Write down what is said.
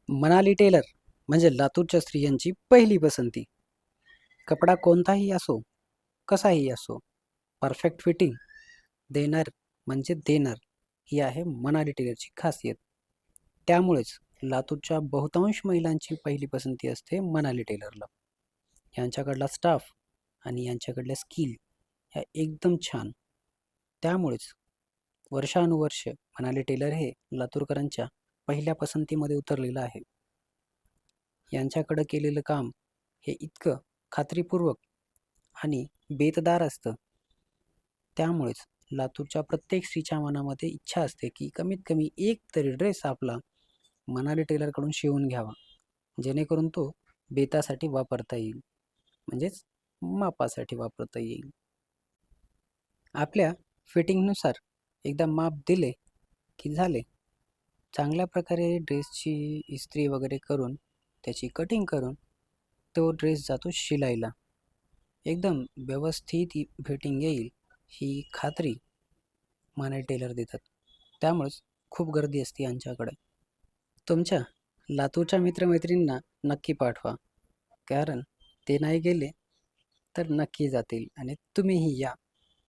Manali teller म्हणजे लातूरच्या स्त्रियांची पहिली पसंती. कपडा कोणताही असो, कसाही असो, परफेक्ट फिटिंग देणार म्हणजे देणार, ही आहे मनाली टेलरची खासियत. त्यामुळेच लातूरच्या बहुतांश महिलांची पहिली पसंती असते मनाली टेलरला. यांच्याकडला स्टाफ आणि यांच्याकडल्या स्किल ह्या एकदम छान. त्यामुळेच वर्षानुवर्ष मनाली टेलर हे लातूरकरांच्या पहिल्या पसंतीमध्ये उतरलेलं आहे. यांच्याकडं केलेलं काम हे इतकं खात्रीपूर्वक आणि बेतदार असतं. त्यामुळेच लातूरच्या प्रत्येक स्त्रीच्या मनामध्ये इच्छा असते की कमीत कमी एक तरी ड्रेस आपला मनाली टेलरकडून शिवून घ्यावा, जेणेकरून तो बेतासाठी वापरता येईल, म्हणजेच मापासाठी वापरता येईल. आपल्या फिटिंगनुसार एकदा माप दिले की झाले. चांगल्या प्रकारे ड्रेसची इस्त्री वगैरे करून त्याची कटिंग करून तो ड्रेस जातो शिलाईला. एकदम व्यवस्थित फिटिंग येईल ही खात्री मनाली टेलर देतात. त्यामुळेच खूप गर्दी असते यांच्याकडे. तुमच्या लातूरच्या मित्रमैत्रिणींना नक्की पाठवा, कारण ते नाही गेले तर नक्की जातील आणि तुम्हीही या.